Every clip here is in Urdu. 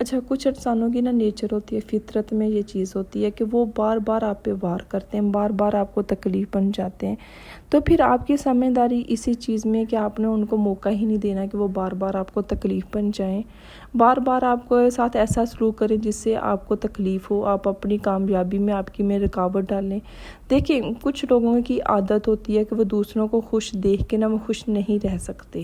اچھا، کچھ انسانوں کی نیچر ہوتی ہے، فطرت میں یہ چیز ہوتی ہے کہ وہ بار بار آپ پہ وار کرتے ہیں، بار بار آپ کو تکلیف پہنچاتے ہیں، تو پھر آپ کی سمجھداری اسی چیز میں کہ آپ نے ان کو موقع ہی نہیں دینا کہ وہ بار بار آپ کو تکلیف پہنچائیں، بار بار آپ کو ساتھ ایسا سلوک کریں جس سے آپ کو تکلیف ہو، آپ اپنی کامیابی میں آپ کی میں رکاوٹ ڈالیں۔ دیکھیں، کچھ لوگوں کی عادت ہوتی ہے کہ وہ دوسروں کو خوش دیکھ کے وہ خوش نہیں رہ سکتے۔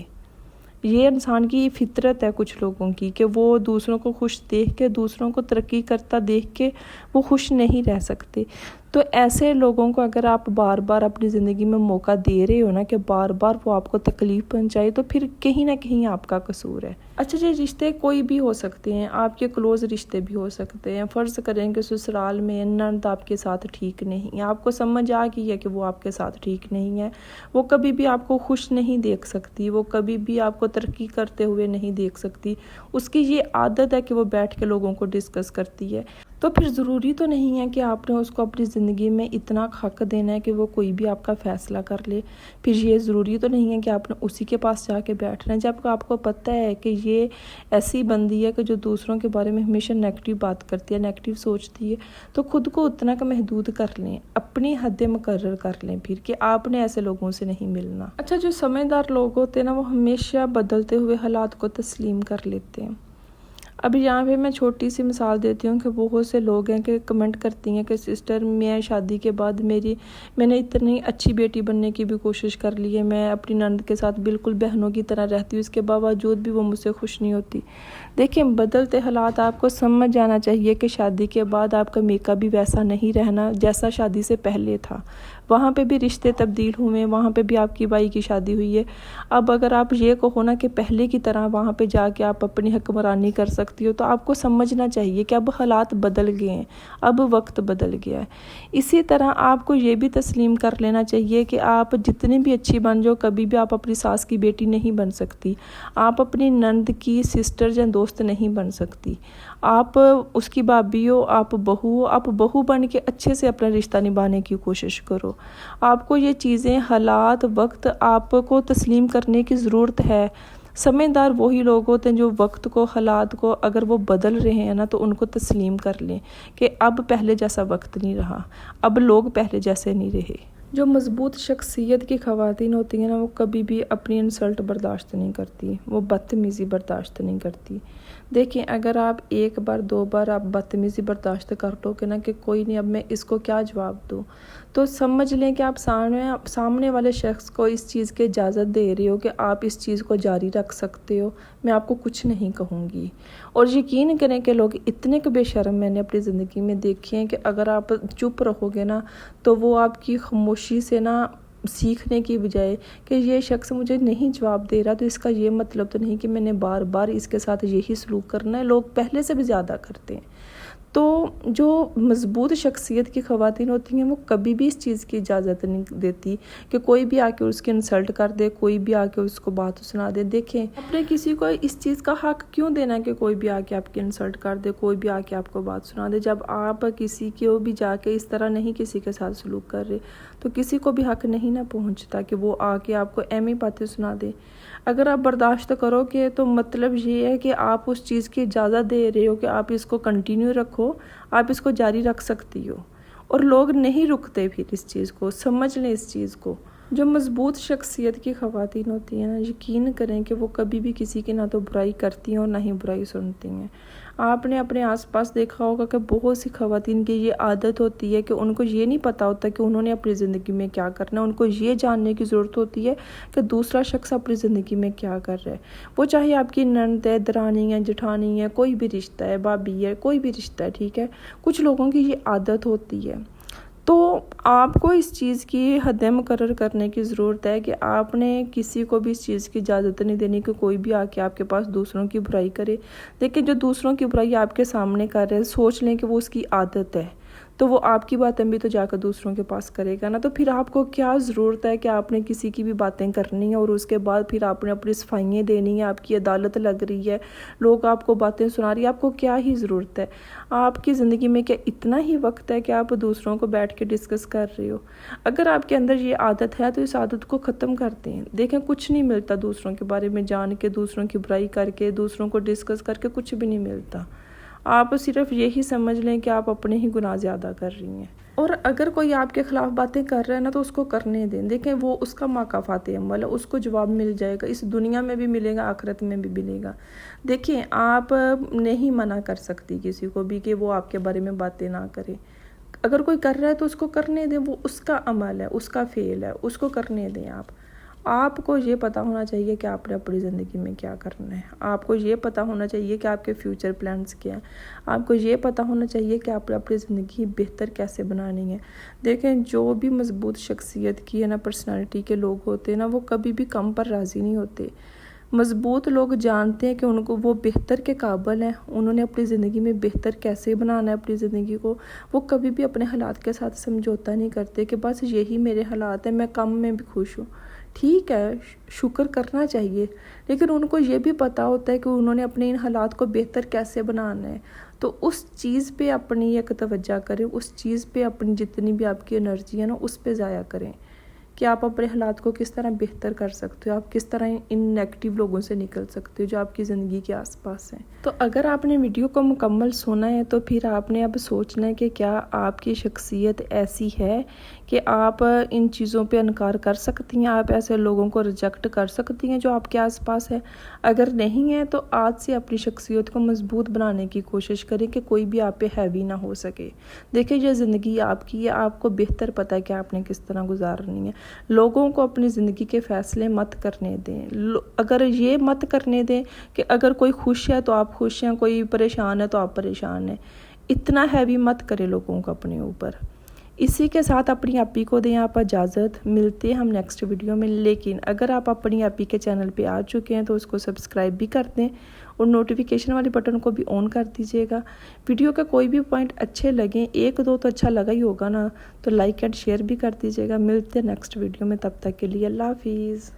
یہ انسان کی فطرت ہے کچھ لوگوں کی کہ وہ دوسروں کو خوش دیکھ کے، دوسروں کو ترقی کرتا دیکھ کے وہ خوش نہیں رہ سکتے۔ تو ایسے لوگوں کو اگر آپ بار بار اپنی زندگی میں موقع دے رہے ہو کہ بار بار وہ آپ کو تکلیف پہنچائے، تو پھر کہیں نہ کہیں آپ کا قصور ہے۔ اچھا جی، رشتے کوئی بھی ہو سکتے ہیں، آپ کے کلوز رشتے بھی ہو سکتے ہیں۔ فرض کریں کہ سسرال میں نند آپ کے ساتھ ٹھیک نہیں ہے، آپ کو سمجھ آ گئی ہے کہ وہ آپ کے ساتھ ٹھیک نہیں ہے، وہ کبھی بھی آپ کو خوش نہیں دیکھ سکتی، وہ کبھی بھی آپ کو ترقی کرتے ہوئے نہیں دیکھ سکتی، اس کی یہ عادت ہے کہ وہ بیٹھ کے لوگوں کو ڈسکس کرتی ہے، تو پھر ضروری تو نہیں ہے کہ آپ نے اس کو اپنی زندگی میں اتنا حق دینا ہے کہ وہ کوئی بھی آپ کا فیصلہ کر لے۔ پھر یہ ضروری تو نہیں ہے کہ آپ نے اسی کے پاس جا کے بیٹھنا ہے، جب آپ کو پتہ ہے کہ یہ ایسی بندی ہے کہ جو دوسروں کے بارے میں ہمیشہ نیگیٹو بات کرتی ہے، نیگیٹو سوچتی ہے، تو خود کو اتنا کا محدود کر لیں، اپنی حد مقرر کر لیں پھر کہ آپ نے ایسے لوگوں سے نہیں ملنا۔ اچھا، جو سمجھدار لوگ ہوتے ہیں وہ ہمیشہ بدلتے ہوئے حالات کو تسلیم کر لیتے ہیں۔ اب یہاں پہ میں چھوٹی سی مثال دیتی ہوں کہ بہت سے لوگ ہیں کہ کمنٹ کرتی ہیں کہ سسٹر، میں شادی کے بعد میں نے اتنی اچھی بیٹی بننے کی بھی کوشش کر لی ہے، میں اپنی نند کے ساتھ بالکل بہنوں کی طرح رہتی ہوں، اس کے باوجود بھی وہ مجھ سے خوش نہیں ہوتی۔ دیکھیں، بدلتے حالات آپ کو سمجھ جانا چاہیے کہ شادی کے بعد آپ کا میک اپ بھی ویسا نہیں رہنا جیسا شادی سے پہلے تھا، وہاں پہ بھی رشتے تبدیل ہوئے، وہاں پہ بھی آپ کی بھائی کی شادی ہوئی ہے۔ اب اگر آپ یہ کہو کہ پہلے کی طرح وہاں پہ جا کے آپ اپنی حکمرانی کر سکتی ہو، تو آپ کو سمجھنا چاہیے کہ اب حالات بدل گئے ہیں، اب وقت بدل گیا ہے۔ اسی طرح آپ کو یہ بھی تسلیم کر لینا چاہیے کہ آپ جتنی بھی اچھی بن جاؤ، کبھی بھی آپ اپنی ساس کی بیٹی نہیں بن سکتی، آپ اپنی نند کی سسٹر یا دوست نہیں بن سکتی، آپ اس کی بھابھی ہو، آپ بہو ہو، آپ بہو بن کے اچھے سے اپنا رشتہ نبھانے کی کوشش کرو۔ آپ کو یہ چیزیں، حالات، وقت آپ کو تسلیم کرنے کی ضرورت ہے۔ سمجھدار وہی لوگ ہوتے ہیں جو وقت کو، حالات کو اگر وہ بدل رہے ہیں تو ان کو تسلیم کر لیں کہ اب پہلے جیسا وقت نہیں رہا، اب لوگ پہلے جیسے نہیں رہے۔ جو مضبوط شخصیت کی خواتین ہوتی ہیں وہ کبھی بھی اپنی انسلٹ برداشت نہیں کرتی، وہ بدتمیزی برداشت نہیں کرتی۔ دیکھیں، اگر آپ ایک بار دو بار آپ بدتمیزی برداشت کر لو کہ کہ کوئی نہیں، اب میں اس کو کیا جواب دوں، تو سمجھ لیں کہ آپ سامنے والے شخص کو اس چیز کی اجازت دے رہے ہو کہ آپ اس چیز کو جاری رکھ سکتے ہو، میں آپ کو کچھ نہیں کہوں گی۔ اور یقین کریں کہ لوگ اتنے کہ بے شرم میں نے اپنی زندگی میں دیکھے ہیں کہ اگر آپ چپ رہو گے تو وہ آپ کی خاموشی سے سیکھنے کی بجائے کہ یہ شخص مجھے نہیں جواب دے رہا، تو اس کا یہ مطلب تو نہیں کہ میں نے بار بار اس کے ساتھ یہی سلوک کرنا ہے، لوگ پہلے سے بھی زیادہ کرتے ہیں۔ تو جو مضبوط شخصیت کی خواتین ہوتی ہیں وہ کبھی بھی اس چیز کی اجازت نہیں دیتی کہ کوئی بھی آ کے اس کی انسلٹ کر دے، کوئی بھی آ کے اس کو بات سنا دے۔ دیکھیں، آپ نے کسی کو اس چیز کا حق کیوں دینا کہ کوئی بھی آ کے آپ کی انسلٹ کر دے، کوئی بھی آ کے آپ کو بات سنا دے، جب آپ کسی کو بھی جا کے اس طرح نہیں کسی کے ساتھ سلوک کر رہے، تو کسی کو بھی حق نہیں پہنچتا کہ وہ آ کے آپ کو ایمی باتیں سنا دے۔ اگر آپ برداشت کرو گے تو مطلب یہ ہے کہ آپ اس چیز کی اجازت دے رہے ہو کہ آپ اس کو کنٹینیو رکھو، آپ اس کو جاری رکھ سکتی ہو، اور لوگ نہیں رکتے پھر اس چیز کو، سمجھ لیں اس چیز کو۔ جو مضبوط شخصیت کی خواتین ہوتی ہیں یقین کریں کہ وہ کبھی بھی کسی کی نہ تو برائی کرتی ہیں اور نہ ہی برائی سنتی ہیں۔ آپ نے اپنے آس پاس دیکھا ہوگا کہ بہت سی خواتین کی یہ عادت ہوتی ہے کہ ان کو یہ نہیں پتا ہوتا کہ انہوں نے اپنی زندگی میں کیا کرنا ہے، ان کو یہ جاننے کی ضرورت ہوتی ہے کہ دوسرا شخص اپنی زندگی میں کیا کر رہا ہے، وہ چاہے آپ کی نند ہے، درانی ہے، جٹھانی ہے، کوئی بھی رشتہ ہے، بھابھی ہے، کوئی بھی رشتہ ہے، ٹھیک ہے۔ کچھ لوگوں کی یہ عادت ہوتی ہے، تو آپ کو اس چیز کی حد مقرر کرنے کی ضرورت ہے کہ آپ نے کسی کو بھی اس چیز کی اجازت نہیں دینی کہ کوئی بھی آ کے آپ کے پاس دوسروں کی برائی کرے۔ لیکن جو دوسروں کی برائی آپ کے سامنے کر رہے ہیں، سوچ لیں کہ وہ اس کی عادت ہے، تو وہ آپ کی باتیں بھی تو جا کر دوسروں کے پاس کرے گا تو پھر آپ کو کیا ضرورت ہے کہ آپ نے کسی کی بھی باتیں کرنی ہیں اور اس کے بعد پھر آپ نے اپنی صفائیاں دینی ہیں، آپ کی عدالت لگ رہی ہے، لوگ آپ کو باتیں سنا رہی ہیں، آپ کو کیا ہی ضرورت ہے؟ آپ کی زندگی میں کیا اتنا ہی وقت ہے کہ آپ دوسروں کو بیٹھ کے ڈسکس کر رہے ہو؟ اگر آپ کے اندر یہ عادت ہے تو اس عادت کو ختم کرتے ہیں۔ دیکھیں، کچھ نہیں ملتا دوسروں کے بارے میں جان کے، دوسروں کی برائی کر کے، دوسروں کو ڈسکس کر کے، کچھ بھی نہیں ملتا۔ آپ صرف یہی سمجھ لیں کہ آپ اپنے ہی گناہ زیادہ کر رہی ہیں، اور اگر کوئی آپ کے خلاف باتیں کر رہا ہے نا تو اس کو کرنے دیں۔ دیکھیں وہ اس کا مکافات عمل ہے، اس کو جواب مل جائے گا، اس دنیا میں بھی ملے گا، آخرت میں بھی ملے گا۔ دیکھیں آپ نہیں منع کر سکتی کسی کو بھی کہ وہ آپ کے بارے میں باتیں نہ کرے۔ اگر کوئی کر رہا ہے تو اس کو کرنے دیں، وہ اس کا عمل ہے، اس کا فعل ہے، اس کو کرنے دیں۔ آپ کو یہ پتہ ہونا چاہیے کہ آپ نے اپنی زندگی میں کیا کرنا ہے، آپ کو یہ پتہ ہونا چاہیے کہ آپ کے فیوچر پلانز کیا ہیں، آپ کو یہ پتہ ہونا چاہیے کہ آپ نے اپنی زندگی بہتر کیسے بنانی ہے۔ دیکھیں جو بھی مضبوط شخصیت کی ہے نا، پرسنالٹی کے لوگ ہوتے ہیں نا، وہ کبھی بھی کم پر راضی نہیں ہوتے۔ مضبوط لوگ جانتے ہیں کہ ان کو وہ بہتر کے قابل ہیں، انہوں نے اپنی زندگی میں بہتر کیسے بنانا ہے اپنی زندگی کو۔ وہ کبھی بھی اپنے حالات کے ساتھ سمجھوتا نہیں کرتے کہ بس یہی میرے حالات ہیں، میں کم میں بھی خوش ہوں۔ ٹھیک ہے، شکر کرنا چاہیے، لیکن ان کو یہ بھی پتہ ہوتا ہے کہ انہوں نے اپنے ان حالات کو بہتر کیسے بنانا ہے۔ تو اس چیز پہ اپنی ایک توجہ کریں، اس چیز پہ اپنی جتنی بھی آپ کی انرجی ہے نا، اس پہ ضائع کریں کہ آپ اپنے حالات کو کس طرح بہتر کر سکتے ہو، آپ کس طرح ان نیگیٹو لوگوں سے نکل سکتے ہو جو آپ کی زندگی کے آس پاس ہیں۔ تو اگر آپ نے ویڈیو کو مکمل سنا ہے تو پھر آپ نے اب سوچنا ہے کہ کیا آپ کی شخصیت ایسی ہے کہ آپ ان چیزوں پہ انکار کر سکتی ہیں، آپ ایسے لوگوں کو ریجیکٹ کر سکتی ہیں جو آپ کے آس پاس ہے۔ اگر نہیں ہے تو آج سے اپنی شخصیت کو مضبوط بنانے کی کوشش کریں کہ کوئی بھی آپ پہ ہیوی نہ ہو سکے۔ دیکھیں یہ زندگی آپ کی ہے، آپ کو بہتر پتہ ہے کہ آپ نے کس طرح گزارنی ہے۔ لوگوں کو اپنی زندگی کے فیصلے مت کرنے دیں، اگر یہ مت کرنے دیں کہ اگر کوئی خوش ہے تو آپ خوش ہیں، کوئی پریشان ہے تو آپ پریشان ہیں۔ اتنا ہیوی مت کرے لوگوں کو اپنے اوپر۔ اسی کے ساتھ اپنی اپی کو دیں آپ اجازت، ملتے ہیں ہم نیکسٹ ویڈیو میں۔ لیکن اگر آپ اپنی اپی کے چینل پہ آ چکے ہیں تو اس کو سبسکرائب بھی کر دیں اور نوٹیفیکیشن والے بٹن کو بھی آن کر دیجیے گا۔ ویڈیو کا کوئی بھی پوائنٹ اچھے لگیں، ایک دو تو اچھا لگا ہی ہوگا نا، تو لائک اینڈ شیئر بھی کر دیجیے گا۔ ملتے ہیں نیکسٹ ویڈیو میں، تب تک کے لیے اللہ حافظ۔